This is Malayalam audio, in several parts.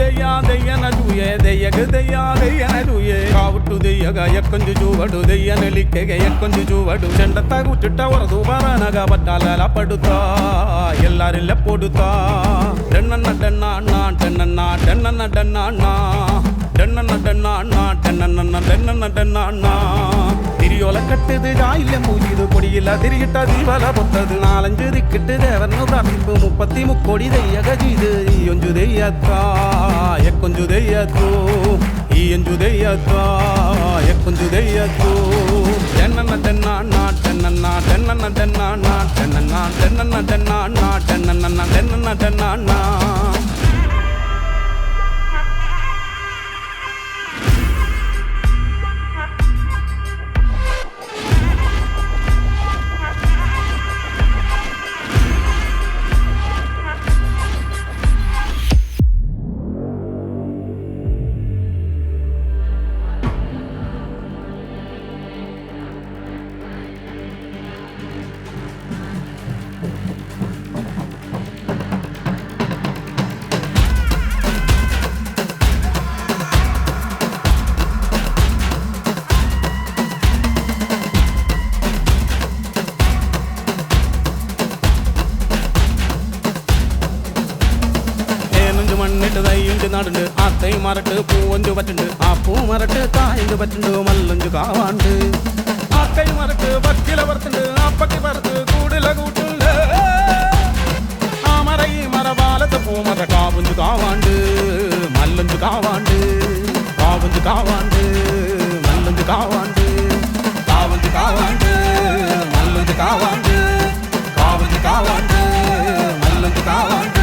దెయ్యా దెయ్యన దూయే దెయ్యగ దెయ్యా దెయ్యన దూయే కావుట్టు దెయ్యಗ ಎಕ್ಕೊಂದು ಜೂವಡು ದೆಯ್ಯನ ಲಿಕ್ಕೆಗೆ ಎಕ್ಕೊಂದು ಜೂವಡು ಚೆಂಡ ತಗುಟ್ಟಿಟ್ಟ ಹೊರದು ಬರನಗ ಬಟ್ಟಾಲೆಲ್ಲ ಪಡುತ್ತಾ ಎಲ್ಲಾರೆಲ್ಲ ಪೊಡುತ್ತಾ ಡಣ್ಣನ್ನ ಡಣ್ಣ ಅಣ್ಣ ಡಣ್ಣನ್ನ ಡಣ್ಣನ್ನ ಡಣ್ಣ ಅಣ್ಣ ഡണ്ണണ്ണ ഡണ്ണ അണ്ണ ഡണ്ണണ്ണ ഡണ്ണണ്ണ ഡണ്ണ അണ്ണ തിരിയോല കെട്ടത് ജായില്ല പൂജിത് കൊടിയില്ല തിരികിട്ട ദീപല പൊത്തത് 4-5 ദിക്കിട്ട് ദേവന് പ്രാർത്ഥിപ്പ് 30 കോടി ദയ്യക ചെയ്ത് ഈയൊഞ്ചു ദയ്യത്താ എക്കൊഞ്ചു ദയ്യത്തോ ഈയൊഞ്ചു ദയ്യത്താ എക്കൊഞ്ചു ദയ്യത്തോ ഡണ്ണണ്ണ ഡണ്ണ അണ്ണ ഡണ്ണണ്ണ ഡണ്ണണ്ണ ഡണ്ണ അണ്ണ ഡണ്ണണ്ണ ഡണ്ണണ്ണ ഡണ്ണ അണ്ണ ഡണ്ണണ്ണ ഡണ്ണണ്ണ ഡണ്ണ അണ്ണ മണ്ണിട്ട് തയ്യുണ്ട് നാടുണ്ട് ആ തൈ മരട്ട് പൂവഞ്ചു പറ്റുണ്ട് ആ പൂ മരട്ട് കായഞ്ചു പറ്റുണ്ട് മല്ലഞ്ചു കാവാണ്ട് ആ കൈ മരട്ട് വക്കില പറത്തുണ്ട് ആ പക്കി പറത്ത് കൂടില കൂട്ടുണ്ട് ആ മര ഈ മരപാലത്ത് പൂമര കാവഞ്ചു കാവാണ്ട് മല്ലഞ്ചു കാവാണ്ട് കാവഞ്ചു കാവാണ്ട് മല്ലഞ്ചു കാവാണ്ട് കാവഞ്ചു കാവാണ്ട് മല്ലഞ്ചു കാവാണ്ട് കാവഞ്ചു കാവാണ്ട് മല്ലഞ്ചു കാവാണ്ട്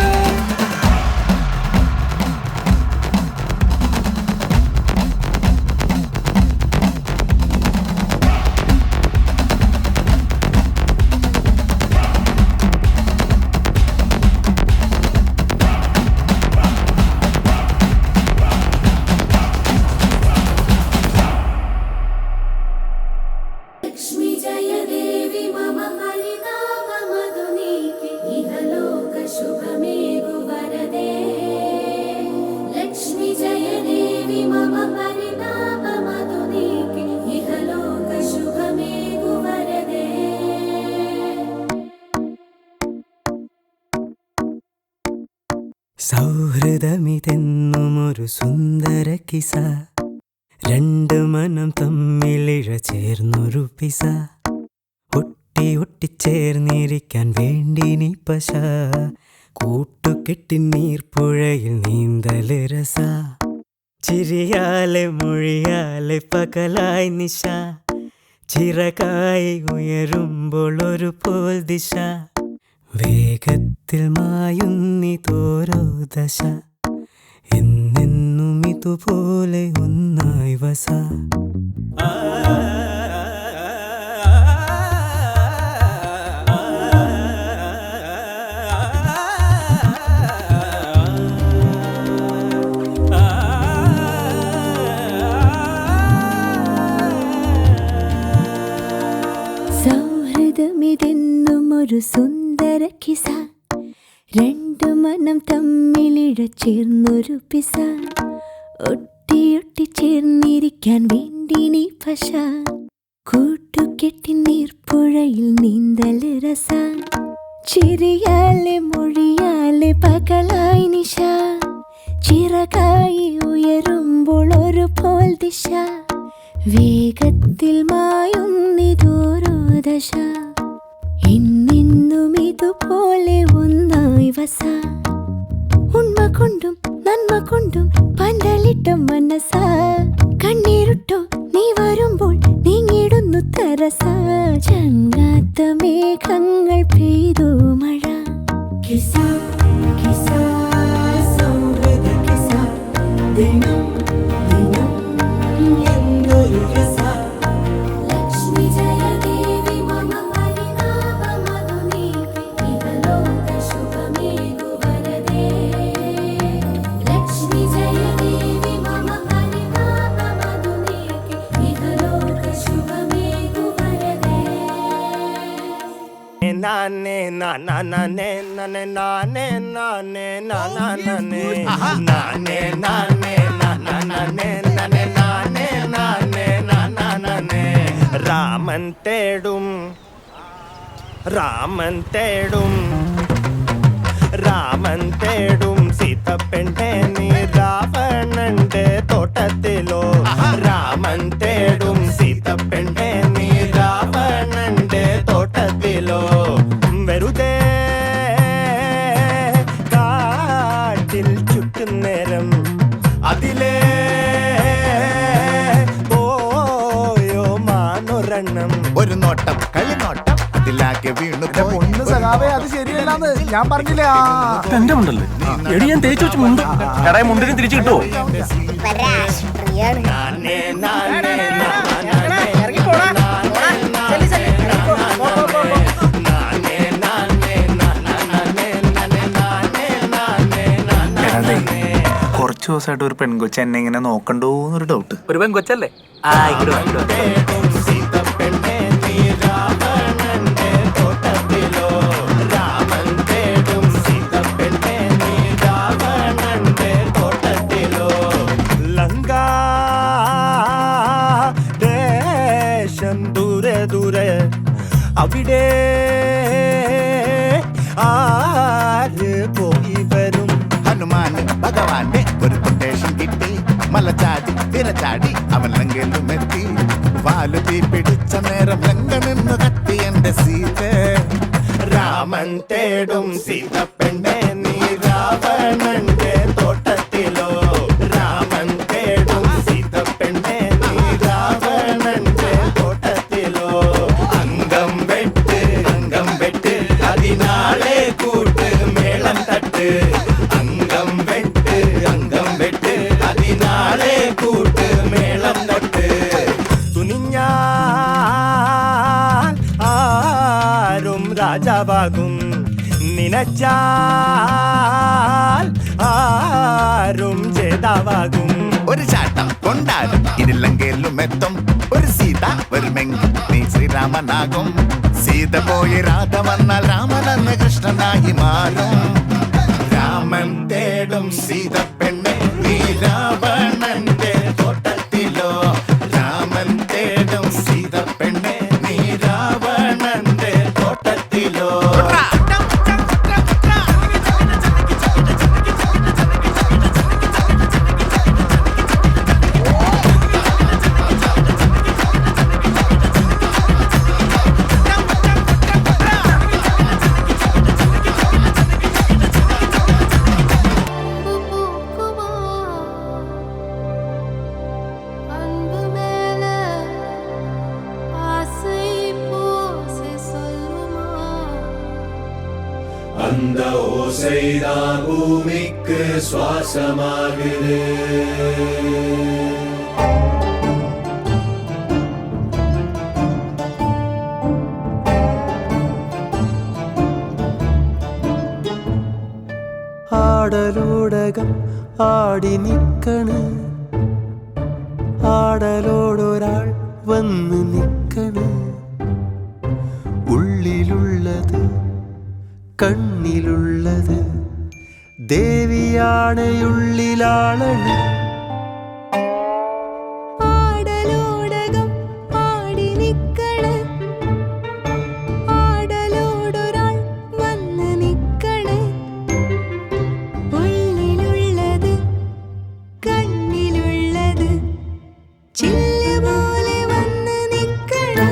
സൗഹൃദമിതെന്നുമൊരു സുന്ദര കിസ രണ്ട് മനം തമ്മിലിഴ ചേർന്നൊരു പിസ ഒട്ടി ഒട്ടിച്ചേർന്നിരിക്കാൻ വേണ്ടി നീ പശ കൂട്ടുകെട്ടി നീർപ്പുഴയിൽ നീന്തല് രസ ചിരിയാലെ മൊഴിയാലെ പകലായി നിശ ചിറകായി ഉയരുമ്പോൾ ഒരു പോൽ ദിശ വേഗത്തിൽ മായുന്നിതോരോ ദശ എന്നെന്നും ഇതുപോലെ ഒന്നായി വസ സൗഹൃദമിതെന്നും ഒരു സുന്ദര കിസ രണ്ടു മനം തമ്മിലിഴ ചേർന്നൊരു പിസ ഒട്ടിയൊട്ടി ചേർന്നിരിക്കാൻ വേണ്ടി നീ പശ കൂട്ടുകെട്ടി നീർപ്പുഴയിൽ നീന്തല് രസ ചിരിയാലെ മൊഴിയാലെ പകലായി നിശ ചിറകായി ഉയരുമ്പോൾ ഒരു പോൽ ദിശ വേഗത്തിൽ മായുന്നിതോരോ ദശ എന്നെന്നും ഇതുപോലെ ഒന്നായി വസ ഉണ്മ കൊണ്ടും നന്മ കൊണ്ടും പന്തലിട്ട മനസ കണ്ണീരുട്ടോ നീ വരുമ്പോൾ നീങ്ങിടുന്നു തരസ ചങ്ങാത്ത മേഘങ്ങൾ പെയ്തു മഴ കിസ കിസ സൗഹൃദ കിസ ദിനം ദിനം എന്നൊരു രസ നാനേ നാനേ നാനേ നാനേ നാനേ നാനേ നാനേ നാനേ നാനേ നാനേ നാനേ നാനേ നാനേ രാമൻ തേടും രാമൻ തേടും രാമൻ തേടും സീതപ്പെണ്ണെ നീ രാവണന്റെ തോട്ടത്തിലോ രാമൻ തേടും സീതപ്പെണ്ണെ നീ രാവണന്റെ തോട്ടത്തിലോ വെറുതെ കാട്ടിൽ ചുറ്റുന്നേരം അതിലേ പോയോ മാനൊരെണ്ണം ഒരു നോട്ടം കളിനോട്ടം അതിലാകെ വീണു പൊന്ന് സഖാവേ അത് ശരിയല്ലാന്ന് ഞാൻ പറഞ്ഞില്ലേ എന്റെ മുണ്ടല്ലേ എടി ഞാൻ തേച്ചു വെച്ച് മുണ്ട് കടയെ മുണ്ടിന് തിരിച്ചു കിട്ടുമോ നാനേ നാനേ കുറച്ചു ദിവസമായിട്ട് ഒരു പെൺകൊച്ചു എന്നെ ഇങ്ങനെ നോക്കണ്ടോന്നൊരു ഡൗട്ട്. ഒരു പെൺകൊച്ചല്ലേ ദൂരെ ദൂരെ അവിടെ ആര് പോയി വരും ഹനുമാന് ഭഗവാന്റെ ഒരു കൊട്ടേഷൻ കിട്ടി മലചാടി തിരച്ചാടി അവൻ ലങ്കയിലും എത്തി വാലു തീ പിടിച്ച നേരം ലങ്ക നിന്ന് കത്തി എന്റെ സീത രാമൻ തേടും സീതപ്പെണ്ണെ നീ രാവണന്റെ തോട്ടത്തിലോ രാമൻ തേടും സീതപ്പെണ്ണെ നീ രാവണന്റെ തോട്ടത്തിലോ അംഗം വെട്ട് അതിനാളെ കൂട്ട് മേളം തട്ട് അംഗം വെട്ട് അതിനാളെ കൂട്ട് മേളം തട്ട് തുനിഞ്ഞാൽ ആരും രാജാവാകും നിനച്ചാൽ ആരും ജേതാവാകും ഒരു ചാട്ടം കൊണ്ടാടും ഇനി ലങ്കയിലും എത്തും ഒരു സീത വരുമെങ്കിൽ നീ ശ്രീരാമനാകും സീത പോയി രാധ വന്നാൽ രാമനെന്ന് കൃഷ്ണനായി മാറും രാമൻ തേടും സീത പെണ്ണെ നീ രാവണന്റെ തോട്ടത്തിലോ രാമൻ തേടും സീത പെണ്ണെ നീ രാവണന്റെ തോട്ടത്തിലോ அன்பு மேல ஆசை போசை சொல்லுமா அந்த ஓசைதான் பூமிக்கு சுவாசமாகுது ആടലോടകം ആടി നിക്കണ് ആടലോടൊരാൾ വന്ന് നിക്കണ് ഉള്ളിലുള്ളത് കണ്ണിലുള്ളത് ദേവിയാണ് ഉള്ളിലാളണ് ആടലോടകം ആടി നിക്കണ് ആടലോടൊരാൾ വന്ന് നിക്കണ് ഉള്ളിലുള്ളത് കണ്ണിലുള്ളത് ചില്ല് പോലെ വന്ന് നിക്കണ്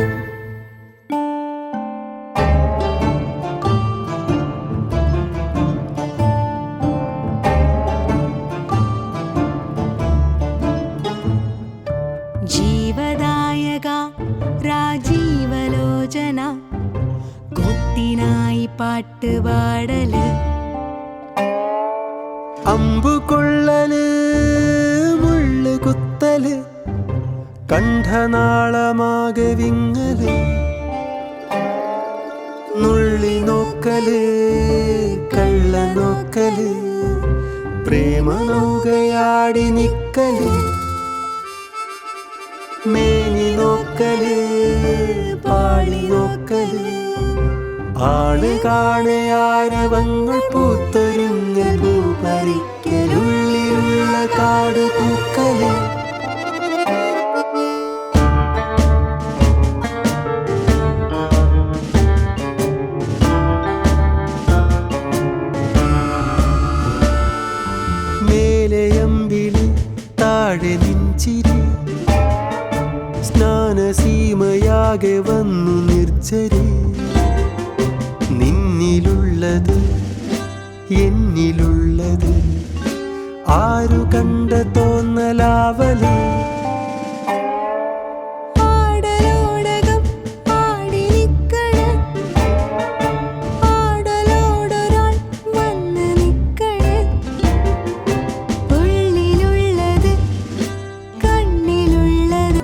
ജീവദായക രാജീവലോചന കുത്തിനായി പാട്ട് പാടല് അമ്പുകൊള്ളല് മുള്ളു കുത്തല് കണ്ഠനാളമാകെ വിങ്ങല് നുള്ളി നോക്കല് കള്ള നോക്കല് പ്രേമനൗകയാടി നിക്കല് മേനി നോക്കല് പാളി നോക്കല് ആള് കാണെ ആരവങ്ങൾ പൂത്തൊരുങ്ങ പൂപ്പറിക്കലുള്ളിലുള്ള കാട് പൂക്കല് മേലയമ്പിളി താഴെ നിഞ്ചിരി സ്നാനസീമയാകെ വന്നു നിർജ്ജരി നിന്നിലുള്ളത് എന്നിലുള്ളത് ആരു കണ്ട തോന്നലാവല് ആടലോടകം ആടി നിക്കണ ആടലോടൊരാൾ വന്ന് നിക്കണ ഉള്ളിലുള്ളത് കണ്ണിലുള്ളത്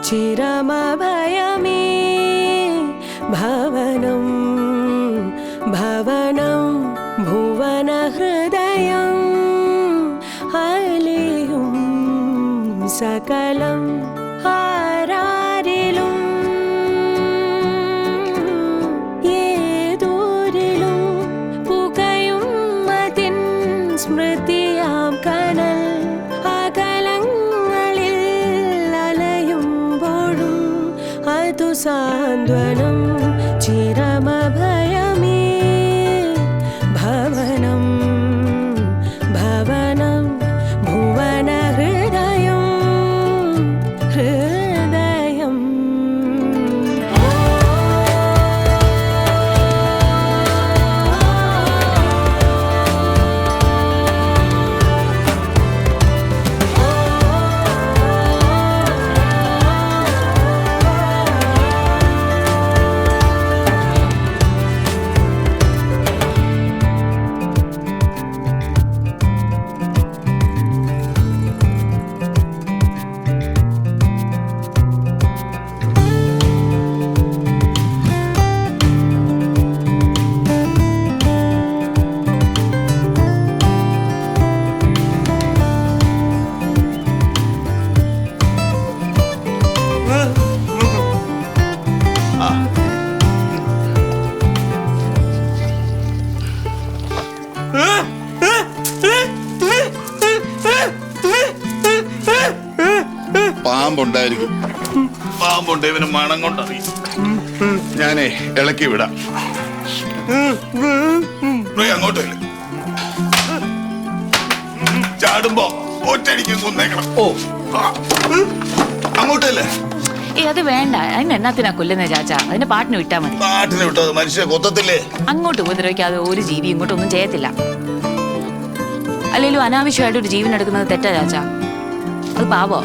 ചിരമഭയമേ ഭവനം ഭവനം ഭുവനഹൃദയം അലിയും സകലം ആരാരിലും ഏതൂരിലും പുകയും അതിൻ സ്മൃതിയാം കനൽ അകലങ്ങളിൽ അലയുമ്പോഴും അതു സാന്ത്വനം ചിരമഭയമേ ഭവനം ഭവനം ഭുവനഹൃദയം ഹൃദയം പാമ്പുണ്ടായിരിക്കും. പാമ്പുണ്ട്, ഇവന് മണം കൊണ്ടറിയും. ഞാനേ ഇളക്കി വിടാം. അങ്ങോട്ടല്ലേ ചാടുമ്പോ ഒറ്റടിക്ക് കൊന്നേക്കണം. ഓ അങ്ങോട്ടല്ലേ. അത് വേണ്ട. അതിന് എന്നാത്തിനാ കൊല്ലുന്ന ചാച്ച? അതിന്റെ പാട്ടിന് വിട്ടാ മതി. പാട്ടിന് വിട്ടത് മനുഷ്യ കൊത്തത്തില്ലേ? അങ്ങോട്ട് ഉപദ്രവിക്കാതെ ഒരു ജീവി ഇങ്ങോട്ടൊന്നും ചെയ്യത്തില്ല. അല്ലെങ്കിലും അനാവശ്യമായിട്ട് ഒരു ജീവൻ എടുക്കുന്നത് തെറ്റാ ചാച്ച. അത് പാവോ?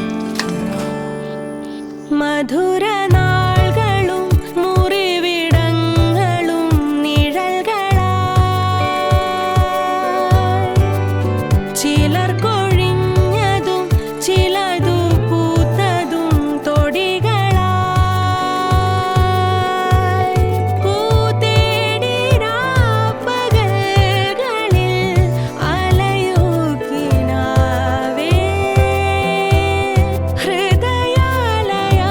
മധുരനാളുകളും മുറിവിടങ്ങളും നിഴൽകളായി ചിലർ കൊഴിഞ്ഞതും ചിലതു പൂത്തതും തൊടികളായി പൂത്തേടി രാപ്പകൽകളിൽ അലയുകിനാവേ ഹൃദയാലയ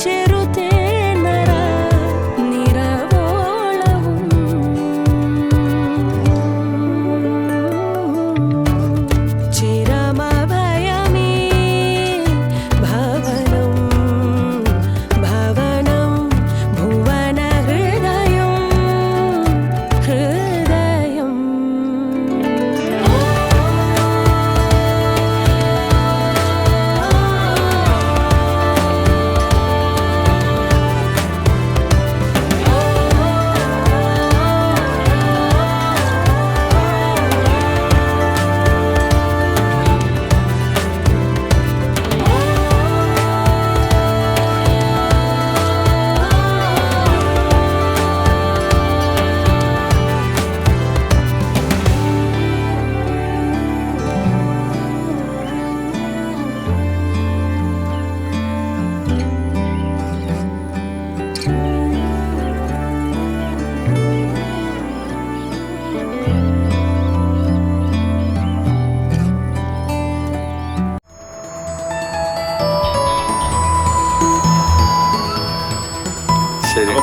ചെറുതേനറ നിറവോളവും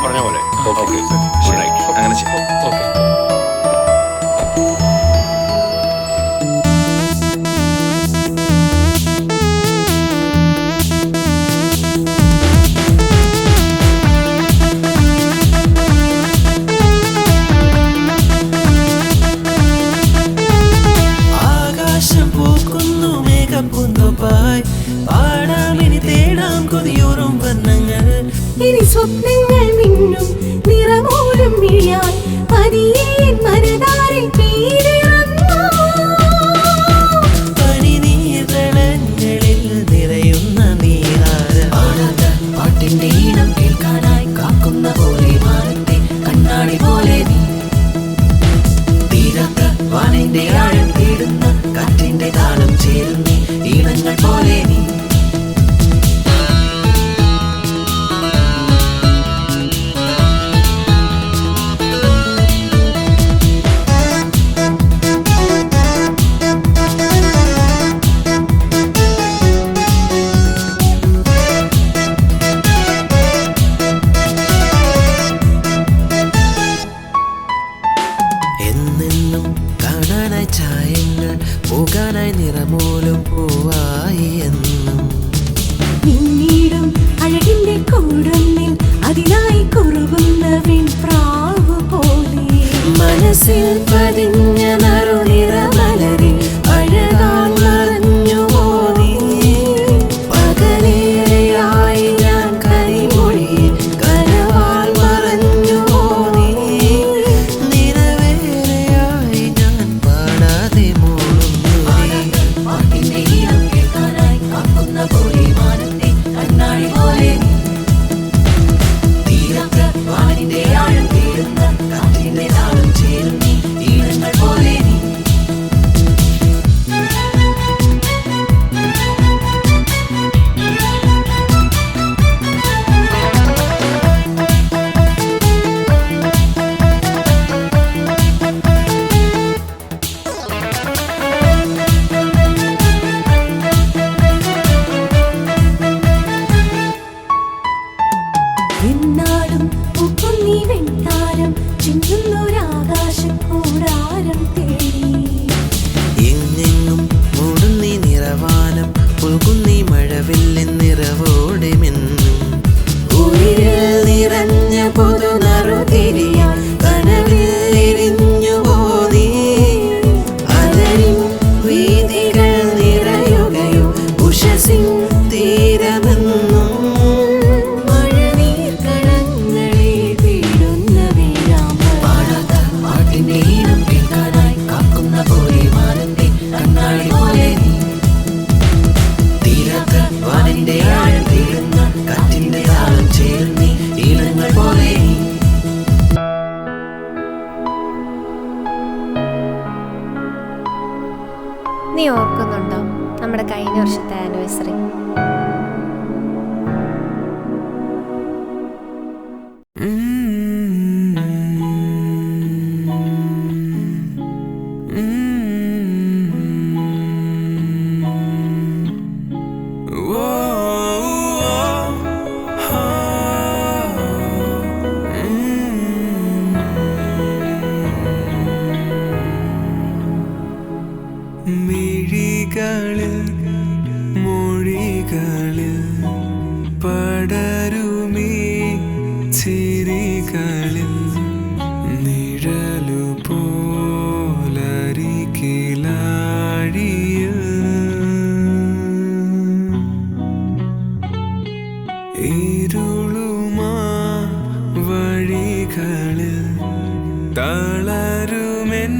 പറഞ്ഞ പോലെ. ഓക്കെ ശരി, അങ്ങനെ ചെയ്യാം. ഓക്കെ. ആകാശം പൂക്കുന്നു മേഘം പൂന്തോപ്പായി പാടാമിനി തേടാം കൊതിയോറും വർണ്ണങ്ങൾ. ഇനി സ്വപ്നങ്ങൾ മിന്നും നിറമൂലും മിഴിയാൽ പതിയെ മനതാരിൽ പീടിറങ്ങൂ. പനിനീർതളങ്ങളിൽ നിറയുന്ന നീരാരം പാടാത്ത പാട്ടിന്റെ ഈണം കേൾക്കാനായി കാക്കുന്ന പോലെ മാനത്തെ കണ്ണാടി പോലെ നീ തീരാത്ത വാനിന്റെ ആഴം തേടുന്ന കാറ്റിന്റെ താളം ചേരുന്ന ഈണങ്ങൾ പോലെ നീ. എന്നെന്നും കാണാനായി ചായങ്ങൾ പോകാനായി നിറമൂലും പൂവായി എന്നും പിന്നീടും അഴകിന്റെ കൂടുന്നിൽ അതിനായി കുറുകുന്ന വിൺപ്രാവ് പോലെ മനസ്സിൽ പതിഞ്ഞ നറുനിറമലരിൽ അഴകാൻ മറഞ്ഞു പോയി. പകലേറെയായി ഞാൻ കരിമൊഴിയിൽ കനവാൽ മറഞ്ഞു പോയി. നിറവേറെയായി ഞാൻ പാടാതെ മൂളുന്നു. പാട്ടിന്റെ ഈണം കേൾക്കാനായി കാക്കുന്ന പോലെ മാനത്തെ കണ്ണാടി പോലെ തീരാത്ത വാനിന്റെ ആഴം തേടുന്ന കാറ്റിന്റെ താളം ചേരുന്ന ഈണങ്ങൾ പോലെ നീ. എന്നാടും പൂക്കുന്നീ വെണ്ണാരം ചിന്നുന്നൊരാകാശക്കൂടാരം തേടി എങ്ങെങ്ങും മൂടുന്നീ നിറവാനം പുൽകുന്നീ മഴവില്ലിൻ നിറവോടെ മിന്നും. ഉയിരിൽ നിറഞ്ഞ പൊതു നറുതിരിയാൽ കനവിൽ എരിഞ്ഞു പോന്നീ. അലരിൻ വീതികൾ നിറയുകയോ ഉഷസിൻ തീരമെന്നും. മഴനീർക്കണങ്ങളിൽ വീഴുന്ന വീഴാമ്പൽ പാടാത്ത പാട്ടിന്റെ ഈണം കേൾക്കാനായി കാക്കുന്ന പോലെ മാനത്തെ കണ്ണാടി പോലെ നീ തീരാത്ത വാനിന്റെ ആഴം തേടുന്ന കാറ്റിന്റെ താളം ചേരുന്ന ഈണങ്ങൾ പോലെ നീ. നീ ഓർക്കുന്നുണ്ടോ നമ്മുടെ കഴിഞ്ഞ വർഷത്തെ ആനിവേഴ്സറി? മിഴികളിൽ മൊഴികളിൽ പടരുമീ ചിരികളിൽ നിഴലു പോലരികിലാഴിയിൽ ഇരുളുമാ വഴികളിൽ തളരുമെൻ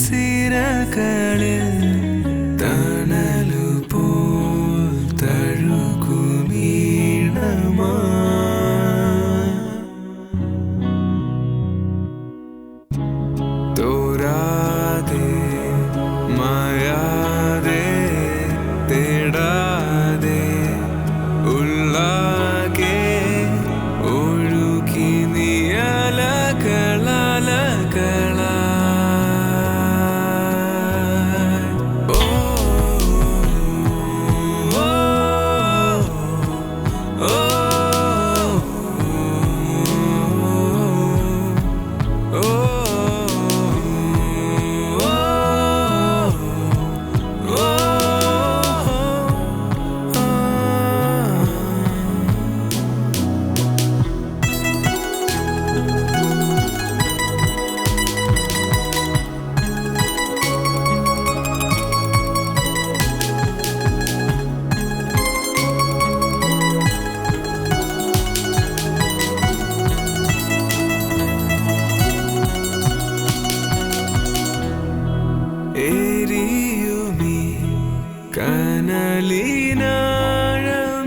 സിരകളിൽ തണലു പോൽ തഴുകുമീണമാ. തോരാതെ മായാതെ തേടാതെ ഉള്ളാകെ ഒഴുകി നീയലകളലകള.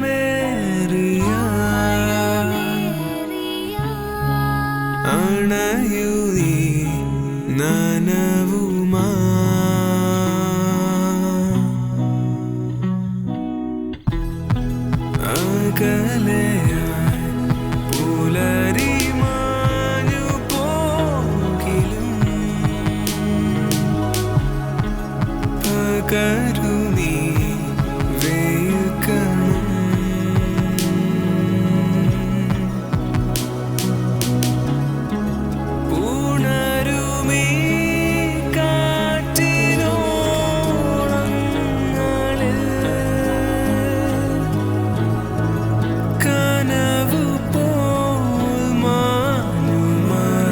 കനലിനാഴമേറിയ അണയു നീ നനവുമാ അകലെയായി പുലരി മാഞ്ഞു പോകിലും പകരു നീ വേക്കണം ഉണരുമീ കാറ്റിനോളങ്ങളിൽ കനവു പോൽ മാഞ്ഞു മറയുമിരവിലകലെ